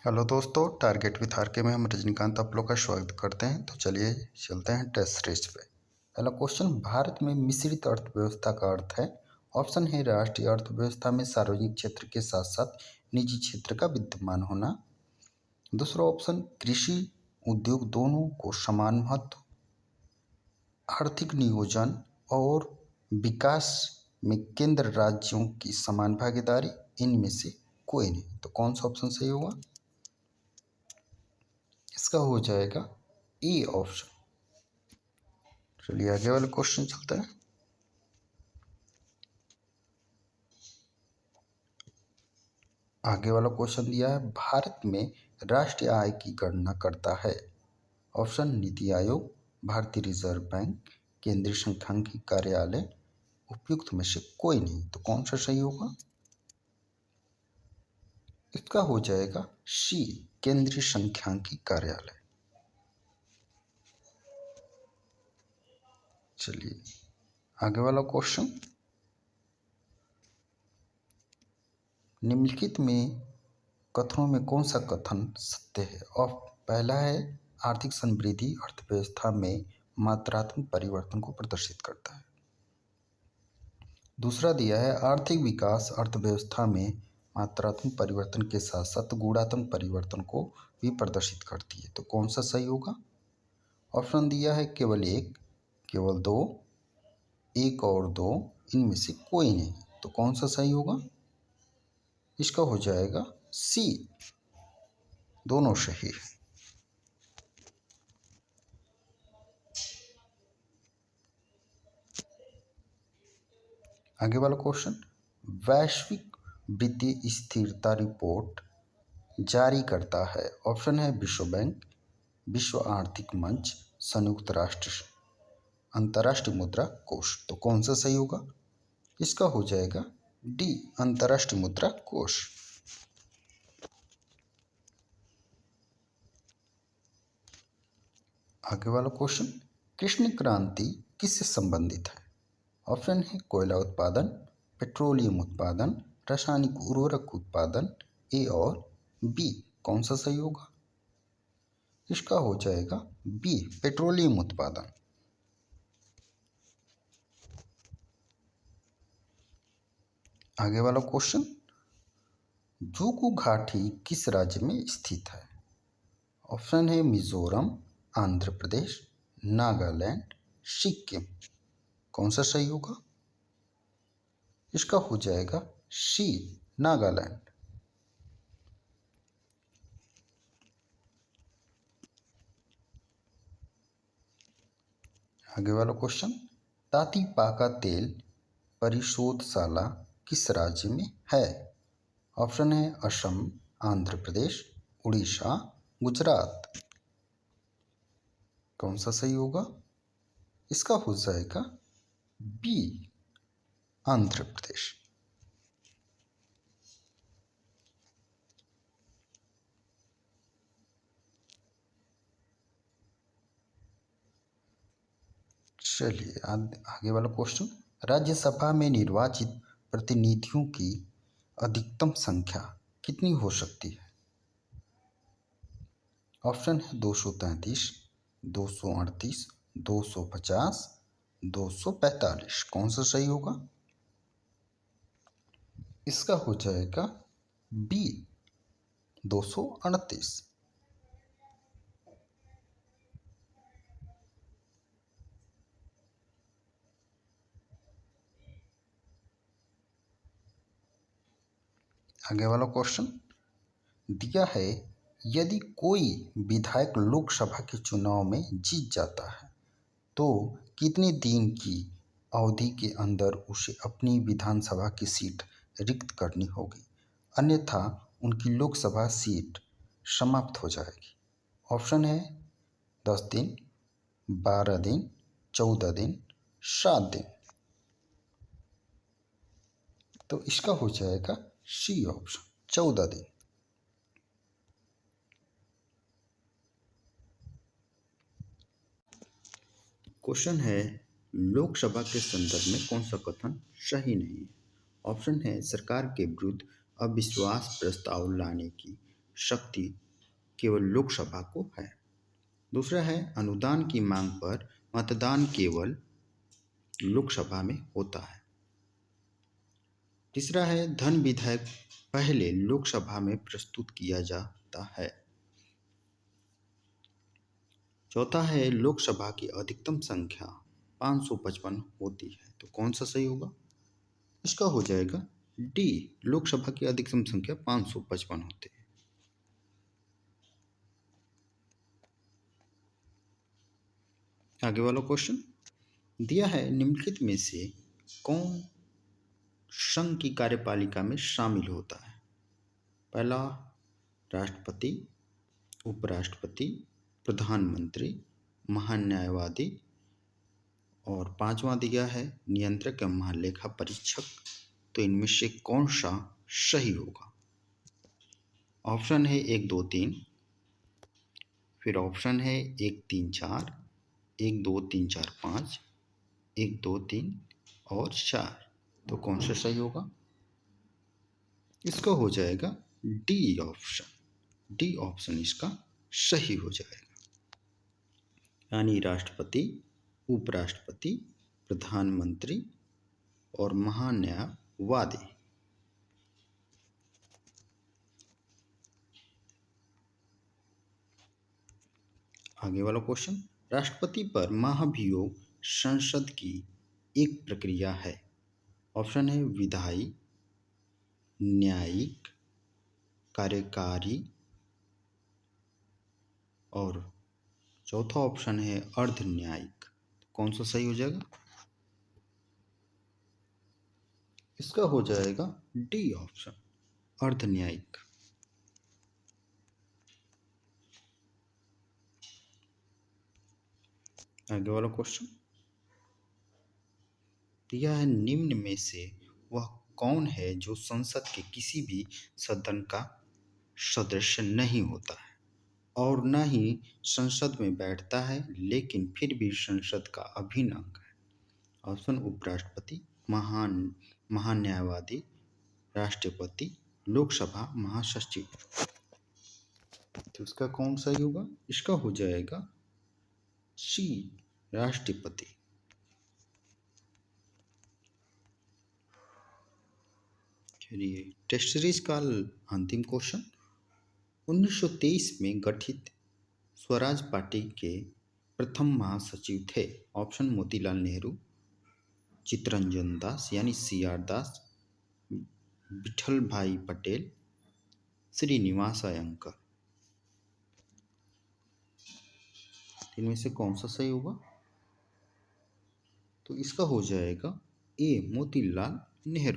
Hello दोस्तों, target with R K में हम रजनीकांत आप लोग का स्वागत करते हैं। तो चलिए चलते हैं टेस्ट सीरीज पे। पहला क्वेश्चन, भारत में मिश्रित अर्थव्यवस्था का अर्थ है। ऑप्शन है राष्ट्रीय अर्थव्यवस्था में सार्वजनिक क्षेत्र के साथ साथ निजी क्षेत्र का विद्यमान होना। दूसरा ऑप्शन, कृषि उद्योग दोनों को समान महत्व। आर्थिक नियोजन और विकास में केंद्र राज्यों की समान भागीदारी। इनमें से कोई नहीं। तो कौन सा ऑप्शन सही होगा? इसका हो जाएगा ए ऑप्शन। चलिए आगे वाले क्वेश्चन चलते हैं। आगे वाला क्वेश्चन दिया है, भारत में राष्ट्रीय आय की गणना करता है। ऑप्शन, नीति आयोग, भारतीय रिजर्व बैंक, केंद्रीय सांख्यिकी कार्यालय। उपयुक्त में से कोई नहीं। तो कौन सा सही होगा? इसका हो जाएगा सी, केंद्रीय सांख्यिकी कार्यालय। चलिए आगे वाला क्वेश्चन, निम्नलिखित में कथनों में कौन सा कथन सत्य है? और पहला है, आर्थिक समृद्धि अर्थव्यवस्था में मात्रात्मक परिवर्तन को प्रदर्शित करता है। दूसरा दिया है, आर्थिक विकास अर्थव्यवस्था में मात्रात्मक परिवर्तन के साथ साथ गुणात्मक परिवर्तन को भी प्रदर्शित करती है। तो कौन सा सही होगा? ऑप्शन दिया है केवल एक, केवल दो, एक और दो, इनमें से कोई नहीं। तो कौन सा सही होगा? इसका हो जाएगा सी, दोनों सही है। आगे वाला क्वेश्चन, वैश्विक वित्तीय स्थिरता रिपोर्ट जारी करता है। ऑप्शन है विश्व बैंक, विश्व आर्थिक मंच, संयुक्त राष्ट्र, अंतर्राष्ट्रीय मुद्रा कोष। तो कौन सा सही होगा? इसका हो जाएगा डी, अंतर्राष्ट्रीय मुद्रा कोष। आगे वाला क्वेश्चन, कृष्ण क्रांति किससे संबंधित है? ऑप्शन है कोयला उत्पादन, पेट्रोलियम उत्पादन, रासायनिक उर्वरक उत्पादन, ए और बी। कौन सा सही होगा? इसका हो जाएगा बी, पेट्रोलियम उत्पादन। आगे वाला क्वेश्चन, जोगू घाटी किस राज्य में स्थित है? ऑप्शन है मिजोरम, आंध्र प्रदेश, नागालैंड, सिक्किम। कौन सा सही होगा? इसका हो जाएगा सी, नागालैंड। आगे वाला क्वेश्चन, ताती पाका तेल परिशोधशाला किस राज्य में है? ऑप्शन है असम, आंध्र प्रदेश, उड़ीसा, गुजरात। कौन सा सही होगा? इसका हो जाएगा बी, आंध्र प्रदेश। चलिए आगे वाला क्वेश्चन, राज्यसभा में निर्वाचित प्रतिनिधियों की अधिकतम संख्या कितनी हो सकती है? ऑप्शन है 233, 238, 250, 245। कौन सा सही होगा? इसका हो जाएगा बी, 238। आगे वाला क्वेश्चन दिया है, यदि कोई विधायक लोकसभा के चुनाव में जीत जाता है तो कितने दिन की अवधि के अंदर उसे अपनी विधानसभा की सीट रिक्त करनी होगी, अन्यथा उनकी लोकसभा सीट समाप्त हो जाएगी? ऑप्शन है 10 दिन, 12 दिन, 14 दिन, 7 दिन। तो इसका हो जाएगा सी ऑप्शन, 14 दिन। क्वेश्चन है, लोकसभा के संदर्भ में कौन सा कथन सही नहीं है? ऑप्शन है सरकार के विरुद्ध अविश्वास प्रस्ताव लाने की शक्ति केवल लोकसभा को है। दूसरा है अनुदान की मांग पर मतदान केवल लोकसभा में होता है। तीसरा है धन विधेयक पहले लोकसभा में प्रस्तुत किया जाता है। चौथा है लोकसभा की अधिकतम संख्या 555 होती है। तो कौन सा सही होगा? इसका हो जाएगा डी, लोकसभा की अधिकतम संख्या 555 होती है। आगे वाला क्वेश्चन दिया है, निम्नलिखित में से कौन संघ की कार्यपालिका में शामिल होता है? पहला राष्ट्रपति, उपराष्ट्रपति, प्रधानमंत्री, महान्यायवादी और पांचवा दिया है नियंत्रक या महालेखा परीक्षक। तो इनमें से कौन सा सही होगा? ऑप्शन है 1 2 3, फिर ऑप्शन है 1 3 4, 1 2 3 4 5, 1 2 3 और 4। तो कौन सा सही होगा? इसका हो जाएगा डी ऑप्शन। डी ऑप्शन इसका सही हो जाएगा, यानी राष्ट्रपति, उपराष्ट्रपति, प्रधानमंत्री और महान्यायवादी। आगे वाला क्वेश्चन, राष्ट्रपति पर महाभियोग संसद की एक प्रक्रिया है। ऑप्शन है विधायी, न्यायिक, कार्यकारी और चौथा ऑप्शन है अर्ध न्यायिक। कौन सा सही हो जाएगा? इसका हो जाएगा डी ऑप्शन, अर्ध न्यायिक। आगे वाला क्वेश्चन दिया है, निम्न में से वह कौन है जो संसद के किसी भी सदन का सदस्य नहीं होता है और न ही संसद में बैठता है लेकिन फिर भी संसद का अभिन्न अंग है? ऑप्शन उपराष्ट्रपति, महान्यायवादी, राष्ट्रपति, लोकसभा महासचिव। तो इसका कौन सही होगा? इसका हो जाएगा सी, राष्ट्रपति। चलिए टेस्ट सीरीज का अंतिम क्वेश्चन, 1923 में गठित स्वराज पार्टी के प्रथम महासचिव थे। ऑप्शन मोतीलाल नेहरू, चित्तरंजन दास यानी CR दास, विठल भाई पटेल, श्रीनिवास अयंकर। इनमें से कौन सा सही होगा? तो इसका हो जाएगा ए, मोतीलाल नेहरू।